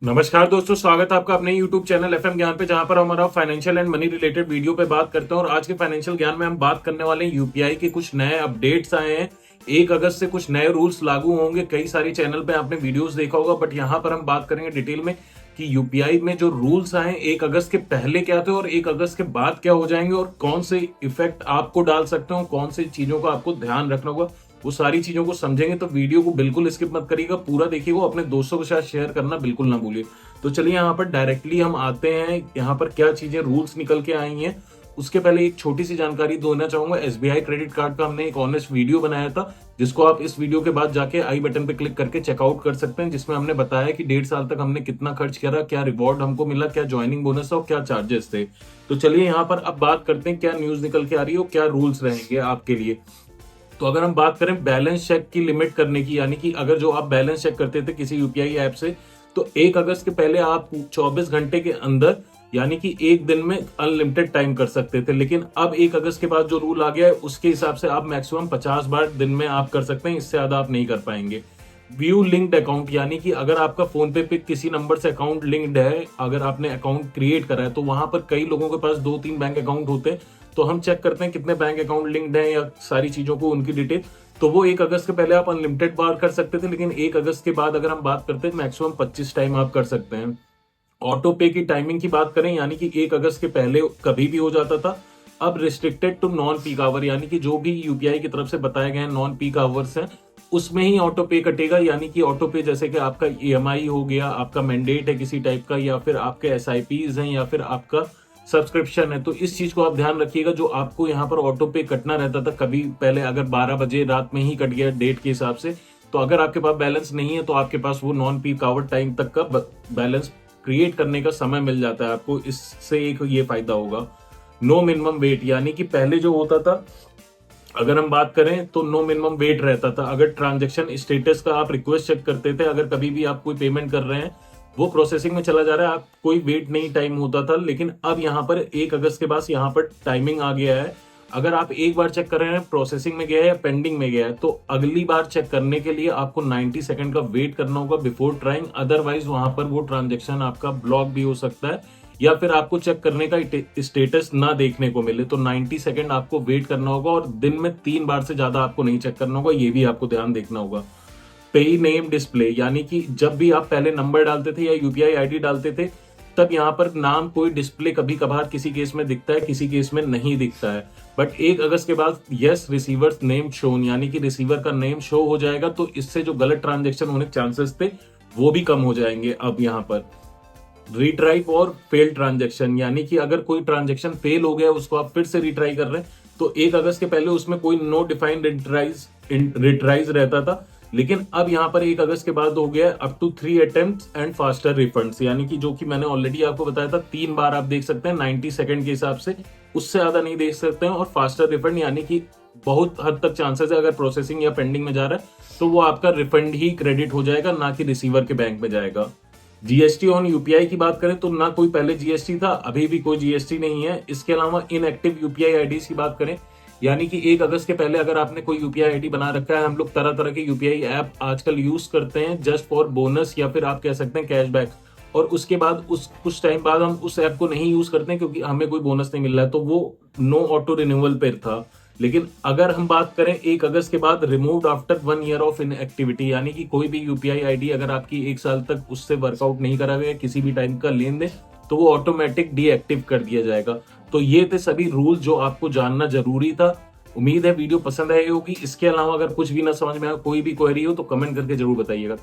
नमस्कार दोस्तों, स्वागत है आपका अपने YouTube चैनल एफएम ज्ञान पे, जहां पर हमारा financial and money related video पे बात करते हैं। और आज के फाइनेंशियल ज्ञान में हम बात करने वाले हैं यूपीआई के कुछ नए अपडेट्स आए हैं। 1 अगस्त से कुछ नए रूल्स लागू होंगे। कई सारी चैनल पे आपने वीडियोस देखा होगा, बट यहाँ पर हम बात करेंगे डिटेल में कि यूपीआई में जो रूल्स आए 1 अगस्त के पहले क्या थे और 1 अगस्त के बाद क्या हो जाएंगे, और कौन से इफेक्ट आपको डाल सकते हो, कौन सी चीजों का आपको ध्यान रखना होगा। वो सारी चीजों को समझेंगे, तो वीडियो को बिल्कुल स्किप मत करिएगा, पूरा देखिएगा। अपने दोस्तों के साथ शेयर करना बिल्कुल ना भूलिए। तो चलिए यहाँ पर डायरेक्टली हम आते हैं, यहाँ पर क्या चीजें रूल्स निकल के आई हैं। उसके पहले एक छोटी सी जानकारी देना चाहूंगा। एसबीआई क्रेडिट कार्ड का हमने एक ऑनेस्ट वीडियो बनाया था, जिसको आप इस वीडियो के बाद जाके आई बटन पे क्लिक करके चेकआउट कर सकते हैं, जिसमें हमने बताया कि 1.5 साल तक हमने कितना खर्च करा, क्या रिवॉर्ड हमको मिला, क्या ज्वाइनिंग बोनस था और क्या चार्जेस थे। तो चलिए यहाँ पर अब बात करते हैं क्या न्यूज निकल के आ रही है और क्या रूल्स रहेंगे आपके लिए। तो अगर हम बात करें बैलेंस चेक की लिमिट करने की, यानी कि अगर जो आप बैलेंस चेक करते थे किसी यूपीआई ऐप से, तो 1 अगस्त के पहले आप 24 घंटे के अंदर, यानी कि एक दिन में अनलिमिटेड टाइम कर सकते थे। लेकिन अब 1 अगस्त के बाद जो रूल आ गया है, उसके हिसाब से आप मैक्सिमम 50 बार दिन में आप कर सकते हैं, इससे ज्यादा आप नहीं कर पाएंगे। व्यू लिंक्ड अकाउंट, यानी कि अगर आपका फोन पे किसी नंबर से अकाउंट लिंक्ड है, अगर आपने अकाउंट क्रिएट करा है, तो वहां पर कई लोगों के पास 2-3 बैंक अकाउंट होते हैं। तो हम चेक करते हैं कितने बैंक अकाउंट लिंक्ड हैं या सारी चीजों को, उनकी डिटेल। तो वो 1 अगस्त के पहले आप अनलिमिटेड बार कर सकते थे, लेकिन 1 अगस्त के बाद अगर हम बात करते हैं मैक्सिमम 25 टाइम आप कर सकते हैं। ऑटो पे की टाइमिंग की बात करें, यानी कि 1 अगस्त के पहले कभी भी हो जाता था, अब restricted to non peak hour, यानी कि जो भी यूपीआई की तरफ से बताए गए नॉन पीक आवर्स हैं उसमें ही ऑटो पे कटेगा। यानी कि ऑटो पे जैसे कि आपका ईएमआई हो गया, आपका मैंडेट है किसी टाइप का, या फिर आपके एसआईपीज हैं, या फिर आपका सब्सक्रिप्शन है, तो इस चीज को आप ध्यान रखिएगा। जो आपको यहाँ पर ऑटो पे कटना रहता था कभी पहले, अगर 12 बजे रात में ही कट गया डेट के हिसाब से, तो अगर आपके पास बैलेंस नहीं है तो आपके पास वो नॉन पीक आवर टाइम तक का बैलेंस क्रिएट करने का समय मिल जाता है आपको। इससे एक ये फायदा होगा। नो मिनिमम वेट, यानी कि पहले जो होता था, अगर हम बात करें तो नो मिनिमम वेट रहता था। अगर ट्रांजैक्शन स्टेटस का आप रिक्वेस्ट चेक करते थे, अगर कभी भी आप कोई पेमेंट कर रहे हैं, वो प्रोसेसिंग में चला जा रहा है, आप कोई वेट नहीं टाइम होता था। लेकिन अब यहाँ पर 1 अगस्त के बाद यहाँ पर टाइमिंग आ गया है। अगर आप एक बार चेक कर रहे हैं प्रोसेसिंग में गया है या पेंडिंग में गया है, तो अगली बार चेक करने के लिए आपको 90 सेकंड का वेट करना होगा बिफोर ट्राइंग। अदरवाइज वहां पर वो ट्रांजेक्शन आपका ब्लॉक भी हो सकता है, या फिर आपको चेक करने का स्टेटस ना देखने को मिले। तो 90 सेकंड आपको वेट करना होगा, और दिन में 3 बार से ज्यादा आपको नहीं चेक करना होगा, ये भी आपको ध्यान देखना होगा। पे नेम डिस्प्ले, यानी कि जब भी आप पहले नंबर डालते थे या यूपीआई आईडी डालते थे, तब यहाँ पर नाम कोई डिस्प्ले कभी कभार किसी केस में दिखता है, किसी केस में नहीं दिखता है। बट 1 अगस्त के बाद यस रिसीवर्स नेम शोन, यानी कि रिसीवर का नेम शो हो जाएगा। तो इससे जो गलत ट्रांजेक्शन होने के चांसेस थे वो भी कम हो जाएंगे। अब यहाँ पर रिट्राई और फेल ट्रांजेक्शन, यानी कि अगर कोई ट्रांजेक्शन फेल हो गया, उसको आप फिर से रिट्राई कर रहे हैं, तो 1 अगस्त के पहले उसमें कोई नो डिफाइंड रिट्राइज रहता था। लेकिन अब यहाँ पर 1 अगस्त के बाद हो गया up to 3 attempts and faster refunds, यानी कि जो कि मैंने ऑलरेडी आपको बताया था 3 बार आप देख सकते हैं 90 सेकंड के हिसाब से, उससे ज्यादा नहीं देख सकते हैं। और फास्टर रिफंड, यानी कि बहुत हद तक चांसेस है अगर प्रोसेसिंग या पेंडिंग में जा रहा है तो वो आपका रिफंड ही क्रेडिट हो जाएगा, ना कि रिसीवर के बैंक में जाएगा। जीएसटी ऑन यूपीआई की बात करें तो ना कोई पहले जीएसटी था, अभी भी कोई जीएसटी नहीं है। इसके अलावा इनएक्टिव यूपीआई आईडीज की बात करें, यानी कि 1 अगस्त के पहले अगर आपने कोई यूपीआई आईडी बना रखा है, हम लोग तरह तरह के यूपीआई ऐप आजकल यूज करते हैं जस्ट फॉर बोनस, या फिर आप कह सकते हैं कैशबैक, और उसके बाद उस कुछ टाइम बाद हम उस ऐप को नहीं यूज करते हैं क्योंकि हमें कोई बोनस नहीं मिल रहा है, तो वो नो ऑटो रिन्यूअल पे था। लेकिन अगर हम बात करें 1 अगस्त के बाद removed after 1 year of inactivity, यानी कि कोई भी यूपीआई आईडी अगर आपकी 1 साल तक उससे वर्कआउट नहीं करा गया किसी भी टाइम का लेन देन, तो वो ऑटोमेटिक डीएक्टिव कर दिया जाएगा। तो ये थे सभी रूल जो आपको जानना जरूरी था। उम्मीद है वीडियो पसंद आई होगी। इसके अलावा अगर कुछ भी ना समझ में आया, कोई भी क्वेरी हो, तो कमेंट करके जरूर बताइएगा।